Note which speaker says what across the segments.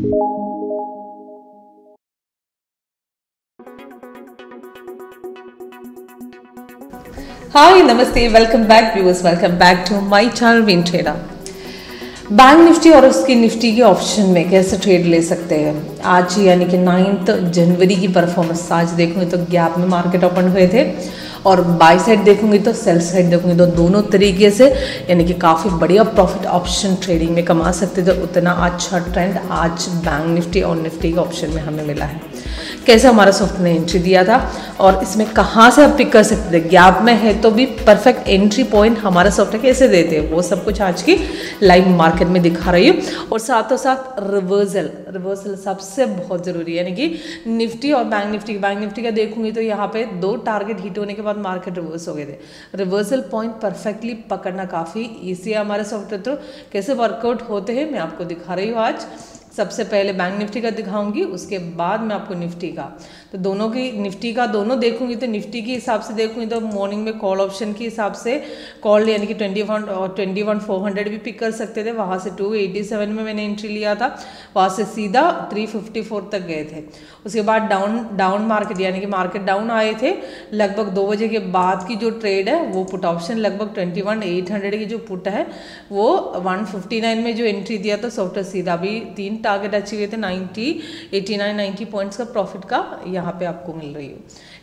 Speaker 1: हाय नमस्ते, welcome back viewers, welcome back to my channel Win Trader. Bank Nifty और उसकी Nifty के option में कैसे ट्रेड ले सकते हैं। आज यानी कि 9 जनवरी की परफॉर्मेंस आज देखूंगे तो गैप में मार्केट ओपन हुए थे और बाय साइड देखूंगी तो सेल साइड देखूंगी तो दोनों तरीके से यानी कि काफ़ी बढ़िया प्रॉफिट ऑप्शन ट्रेडिंग में कमा सकते थे। उतना अच्छा ट्रेंड आज बैंक निफ्टी और निफ्टी के ऑप्शन में हमें मिला है। कैसे हमारा सॉफ्टवेयर ने एंट्री दिया था और इसमें कहाँ से आप पिक कर सकते थे, गैप में है तो भी परफेक्ट एंट्री पॉइंट हमारा सॉफ्टवेयर कैसे देते हैं, वो सब कुछ आज की लाइव मार्केट में दिखा रही हूँ। और साथों साथ रिवर्सल सबसे बहुत ज़रूरी है, यानी कि निफ्टी और बैंक निफ्टी का देखूंगी तो यहाँ पे 2 टारगेट हिट होने के बाद मार्केट रिवर्स हो गए थे। रिवर्सल पॉइंट परफेक्टली पकड़ना काफ़ी ईजी है हमारे सॉफ्टवेयर थ्रू। कैसे वर्कआउट होते हैं मैं आपको दिखा रही हूँ आज। सबसे पहले बैंक निफ्टी का दिखाऊंगी, उसके बाद मैं आपको निफ्टी का, तो दोनों की निफ्टी का दोनों देखूंगी तो निफ्टी के हिसाब से देखूंगी तो मॉर्निंग में कॉल ऑप्शन के हिसाब से कॉल यानी कि 21,400 भी पिक कर सकते थे। वहाँ से 287 में मैंने एंट्री लिया था, वहाँ से सीधा 354 तक गए थे। उसके बाद डाउन मार्केट यानी कि मार्केट डाउन आए थे। लगभग 2 बजे के बाद की जो ट्रेड है वो पुट ऑप्शन लगभग 21,800 की जो पुट है वो 159 में जो एंट्री दिया था सॉफ्टवेयर सीधा भी 3 टारगेट अचीव हुए थे। 90 पॉइंट्स का प्रॉफिट का यहाँ पे आपको मिल रही है।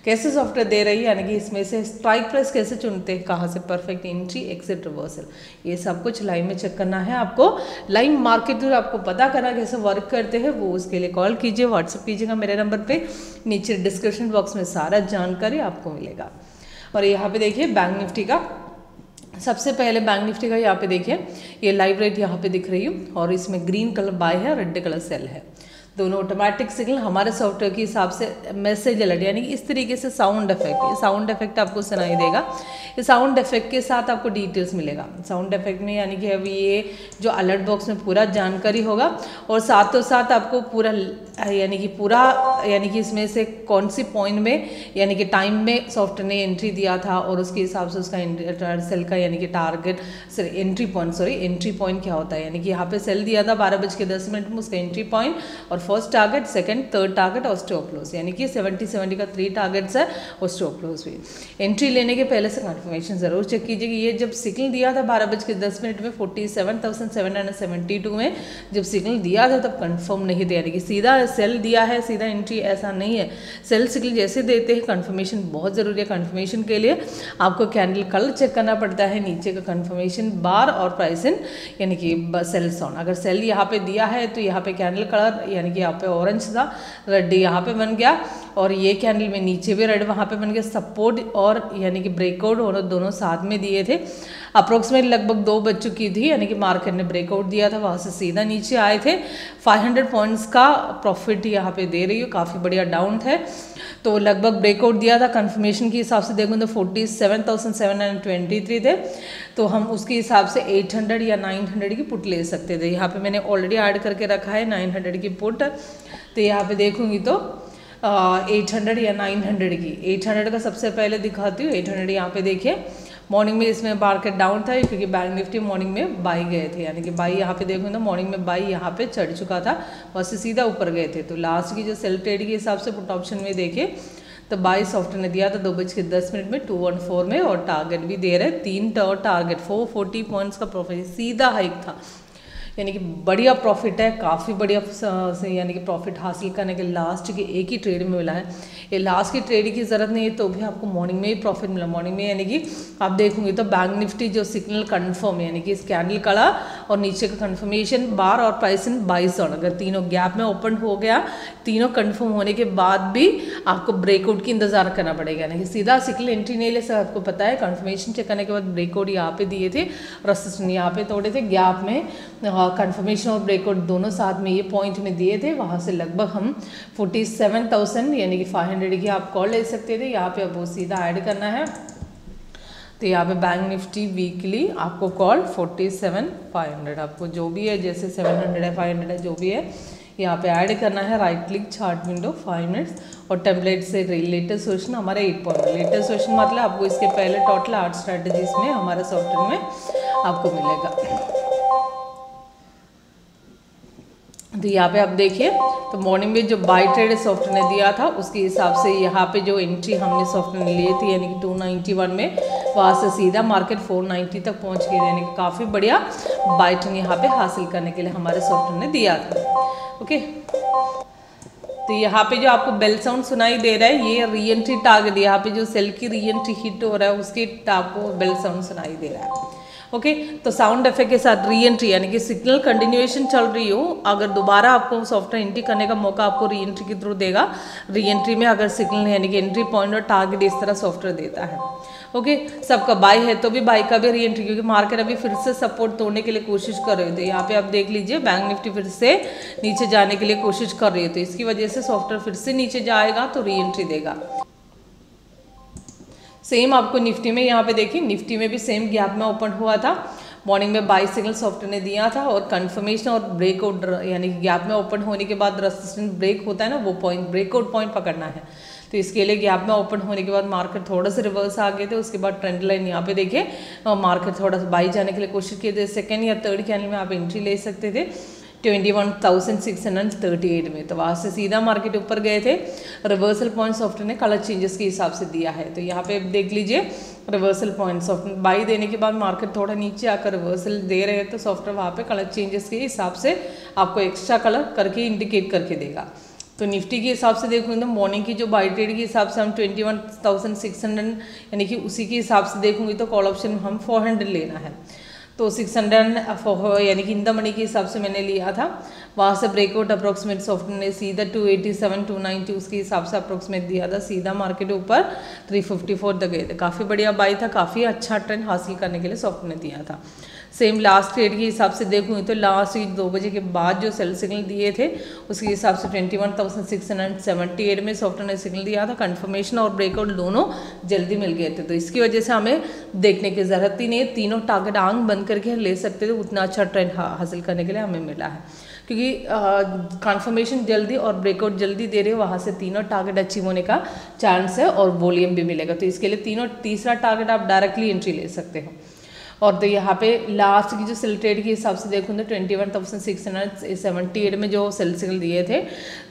Speaker 1: कैसे सॉफ्टवेयर दे रही है यानी कि इसमें से स्ट्राइक प्राइस कैसे चुनते हैं, कहाँ से परफेक्ट एंट्री एक्सिट रिवर्सल, ये सब कुछ लाइव में चेक करना है आपको। लाइव मार्केट जो आपको पता करना कैसे वर्क करते हैं वो उसके लिए कॉल कीजिए, व्हाट्सएप कीजिएगा मेरे नंबर पे, नीचे डिस्क्रिप्शन बॉक्स में सारा जानकारी आपको मिलेगा। और यहाँ पे देखिए बैंक निफ्टी का, सबसे पहले बैंक निफ्टी का यहाँ पे देखिए ये लाइव रेट यहाँ पे दिख रही है और इसमें ग्रीन कलर बाय है, रेड कलर सेल है। दोनों ऑटोमेटिक सिग्नल हमारे सॉफ्टवेयर के हिसाब से मैसेज अलर्ट यानी कि इस तरीके से साउंड इफेक्ट आपको सुनाई देगा। इस साउंड इफेक्ट के साथ आपको डिटेल्स मिलेगा। साउंड इफेक्ट में यानी कि अभी ये जो अलर्ट बॉक्स में पूरा जानकारी होगा और साथों साथ आपको पूरा यानी कि इसमें से कौन सी पॉइंट में यानी कि टाइम में सॉफ्टवेयर ने एंट्री दिया था और उसके हिसाब से उसका सेल का यानी कि टारगेट एंट्री पॉइंट क्या होता है। यानी कि यहाँ पे सेल दिया था 12:10 में उसका एंट्री पॉइंट और first target, second, third target और स्टॉप लॉस यानी कि 70 का 3 टारगेट्स है और स्टॉप लॉस भी। एंट्री लेने के पहले से कंफर्मेशन जरूर चेक कीजिए कि ये जब सिग्नल दिया था 12:10 में 47,772 में जब सिग्नल दिया था तब कंफर्म नहीं था, यानी कि सीधा सेल दिया है सीधा एंट्री, ऐसा नहीं है। सेल सिग्नल जैसे देते हैं कंफर्मेशन बहुत ज़रूरी है। कंफर्मेशन के लिए आपको कैंडल कलर चेक करना पड़ता है, नीचे का कंफर्मेशन बार और प्राइस इन यानी कि सेल ऑन। अगर सेल यहाँ पे दिया है तो यहाँ पे कैंडल कलर यानी कि यहाँ पे ऑरेंज था, रेड यहाँ पे बन गया और ये कैंडल में नीचे भी रेड वहाँ पे बन गया। सपोर्ट और यानी कि ब्रेकआउट दोनों साथ में दिए थे। अप्रोक्सीमेट लगभग 2 बज चुकी थी यानी कि मार्केट ने ब्रेकआउट दिया था, वहाँ से सीधा नीचे आए थे। 500 पॉइंट्स का प्रॉफिट यहाँ पे दे रही हो, काफ़ी बढ़िया डाउन है। तो लगभग ब्रेकआउट दिया था कंफर्मेशन के हिसाब से देखूँ तो 47,723 थे, तो हम उसके हिसाब से 800 या 900 की पुट ले सकते थे। यहाँ पे मैंने ऑलरेडी ऐड करके रखा है 900 की पुट, तो यहाँ पे देखूँगी तो 800 या 900 की, 800 का सबसे पहले दिखाती हूँ। 800 यहाँ पे देखिए मॉर्निंग में इसमें मार्केट डाउन था क्योंकि बैंक निफ्टी मॉर्निंग में बाई गए थे, यानी कि बाई यहाँ पे देखूँ तो मॉर्निंग में बाई यहाँ पे चढ़ चुका था, वहाँ से सीधा ऊपर गए थे। तो लास्ट की जो सेल ट्रेड के हिसाब से पुट ऑप्शन में देखिए तो बाई सॉफ्टवेयर ने दिया था 2:10 में 214 में और टारगेट भी दे रहे 3 टारगेट 440 पॉइंट्स का प्रॉफिट, सीधा हाइक था यानी कि बढ़िया प्रॉफिट है, काफ़ी बढ़िया यानी कि प्रॉफिट हासिल करने के लास्ट के एक ही ट्रेड में मिला है। ये लास्ट की ट्रेड की ज़रूरत नहीं है तो भी आपको मॉर्निंग में ही प्रॉफिट मिला। मॉर्निंग में यानी कि आप देखोगे तो बैंक निफ्टी जो सिग्नल कंफर्म यानी कि इस कैंडल कड़ा और नीचे का कंफर्मेशन बार और प्राइस इन बाइस ऑन, अगर तीनों गैप में ओपन हो गया, तीनों कंफर्म होने के बाद भी आपको ब्रेकआउट की इंतजार करना पड़ेगा। यानी कि सीधा सिग्नल एंट्री नहीं ले सकते, आपको पता है कंफर्मेशन चेक करने के बाद ब्रेकआउट यहाँ पे दिए थे, रेजिस्टेंस यहाँ पे तोड़े थे, गैप में कंफर्मेशन और ब्रेकआउट दोनों साथ में ये पॉइंट में दिए थे। वहाँ से लगभग हम 47,000 यानी कि 500 की आप कॉल ले सकते थे। यहाँ पे अब वो सीधा ऐड करना है, तो यहाँ पे बैंक निफ्टी वीकली आपको कॉल 47,500 आपको जो भी है, जैसे 700 है 500 है जो भी है यहाँ पे ऐड करना है। Right click chart window 5 minutes और टेम्पलेट से लेटेस्ट सोल्यूशन हमारे 8 पॉइंट। लेटेस्ट सोल्यूशन मतलब आपको इसके पहले टोटल 8 स्ट्रैटेजीज में हमारे सॉफ्टवेयर में आपको मिलेगा। तो यहाँ पे आप देखिए, तो मॉर्निंग में जो बाई ट्रेड सॉफ्टवेयर ने दिया था उसके हिसाब से यहाँ पे जो एंट्री हमने सॉफ्टवेयर ने लिए थी यानी कि 291 में, वहाँ से सीधा मार्केट 490 तक पहुँच गई, यानी कि काफ़ी बढ़िया बाई ट्रेड यहाँ पे हासिल करने के लिए हमारे सॉफ्टवेयर ने दिया था। ओके, तो यहाँ पे जो आपको बेल साउंड सुनाई दे रहा है, ये री एंट्री टारगेट, यहाँ पे जो सेल की री एंट्री हिट हो रहा है उसके आपको बेल साउंड सुनाई दे रहा है। ओके, तो साउंड इफेक्ट के साथ री एंट्री यानी कि सिग्नल कंटिन्यूएशन चल रही हो, अगर दोबारा आपको सॉफ्टवेयर एंट्री करने का मौका आपको री एंट्री के थ्रू देगा। री एंट्री में अगर सिग्नल यानी कि एंट्री पॉइंट और टारगेट इस तरह सॉफ्टवेयर देता है। ओके, सबका बाय है तो भी बाय का भी री एंट्री, क्योंकि मार्केट अभी फिर से सपोर्ट तोड़ने के लिए कोशिश कर रहे थे। यहाँ पे आप देख लीजिए, बैंक निफ्टी फिर से नीचे जाने के लिए कोशिश कर रही है, तो इसकी वजह से सॉफ्टवेयर फिर से नीचे जाएगा तो री एंट्री देगा। सेम आपको निफ्टी में यहाँ पे देखिए, निफ्टी में भी सेम गैप में ओपन हुआ था। मॉर्निंग में बाई सिग्नल सॉफ्टवेयर ने दिया था और कंफर्मेशन और ब्रेकआउट यानी कि गैप में ओपन होने के बाद रेजिस्टेंस ब्रेक होता है ना, वो पॉइंट ब्रेकआउट पॉइंट पकड़ना है। तो इसके लिए गैप में ओपन होने के बाद मार्केट थोड़ा सा रिवर्स आ गए थे। उसके बाद ट्रेंड लाइन यहाँ पे देखिए, मार्केट थोड़ा सा बाई जाने के लिए कोशिश किए थे। सेकेंड या थर्ड कैंडल में आप एंट्री ले सकते थे 21,638 में, तो वहाँ से सीधा मार्केट ऊपर गए थे। रिवर्सल पॉइंट सॉफ्टवेयर ने कलर चेंजेस के हिसाब से दिया है, तो यहाँ पे देख लीजिए रिवर्सल पॉइंट सॉफ्टवेयर बाई देने के बाद मार्केट थोड़ा नीचे आकर रिवर्सल दे रहे हैं, तो सॉफ्टवेयर वहाँ पे कलर चेंजेस के हिसाब से आपको एक्स्ट्रा कलर करके इंडिकेट करके देगा। तो निफ्टी के हिसाब से देखूँगी तो मॉर्निंग की जो बाई ट्रेड के हिसाब से हम 21,600 यानी कि उसी के हिसाब से देखूँगी तो कॉल ऑप्शन हम 400 लेना है, तो 600 यानी कि इन द मनी के हिसाब से मैंने लिया था। वहाँ से ब्रेकआउट अप्रोक्सीमेट सॉफ्टवेयर ने सीधा 287 290 उसके हिसाब से अप्रोक्सीमेट दिया था, सीधा मार्केट ऊपर 354 तक गए थे। काफ़ी बढ़िया बाई था, काफ़ी अच्छा ट्रेंड हासिल करने के लिए सॉफ्टवेयर ने दिया था। सेम लास्ट ट्रेड के हिसाब से देखूँगी तो लास्ट 2 बजे के बाद जो सेल सिग्नल दिए थे उसके हिसाब से 21,678 में सॉफ्टवेयर ने सिग्नल दिया था। कंफर्मेशन और ब्रेकआउट दोनों जल्दी मिल गए थे, तो इसकी वजह से हमें देखने की ज़रूरत ही नहीं, तीनों टारगेट आंख बंद करके ले सकते थे। उतना अच्छा ट्रेंड हासिल करने के लिए हमें मिला है, क्योंकि कंफर्मेशन जल्दी और ब्रेकआउट जल्दी दे रहे हो, वहाँ से तीनों टारगेट अचीव होने का चांस है और वॉल्यूम भी मिलेगा। तो इसके लिए तीसरा टारगेट आप डायरेक्टली एंट्री ले सकते हो। और तो यहाँ पे लास्ट की जो सेल ट्रेड के हिसाब से देखूँ तो 21,678 में जो सेल सिग्नल दिए थे,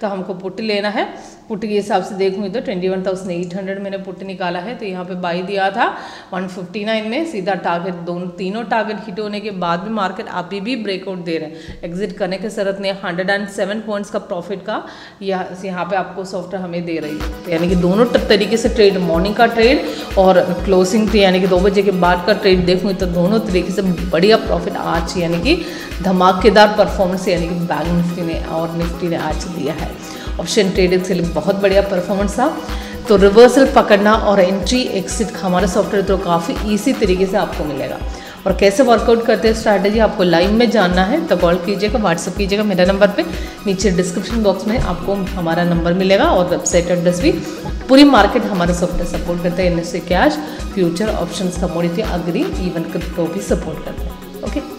Speaker 1: तो हमको पुट लेना है। पुट के हिसाब से देखूँगी तो 21,800 मैंने पुट निकाला है, तो यहाँ पे बाई दिया था 159 में, सीधा टारगेट तीनों टारगेट हिट होने के बाद भी मार्केट अभी भी ब्रेकआउट दे रहे हैं। एग्जिट करने की जरूरत नहीं, 107 पॉइंट्स का प्रॉफिट का यहाँ पे आपको सॉफ्टवेयर हमें दे रही है। तो यानी कि दोनों तरीके से ट्रेड, मॉर्निंग का ट्रेड और क्लोजिंग यानी कि 2 बजे के बाद का ट्रेड देखूँगी तो दोनों तरीके से बढ़िया प्रॉफिट आज यानी कि धमाकेदार परफॉर्मेंस यानी कि बैंक निफ्टी ने और निफ्टी ने आज दिया है। ऑप्शन ट्रेडिंग के लिए बहुत बढ़िया परफॉर्मेंस था। तो रिवर्सल पकड़ना और एंट्री एग्जिट हमारे सॉफ्टवेयर तो काफ़ी इजी तरीके से आपको मिलेगा। और कैसे वर्कआउट करते हैं स्ट्रैटेजी आपको लाइव में जानना है तो कॉल कीजिएगा, व्हाट्सअप कीजिएगा मेरे नंबर पे, नीचे डिस्क्रिप्शन बॉक्स में आपको हमारा नंबर मिलेगा और वेबसाइट एड्रेस भी। पूरी मार्केट हमारे सॉफ्टवेयर सपोर्ट करते हैं, इनसे cash, future, options, commodity, agree, even crypto भी सपोर्ट करते हैं। ओके।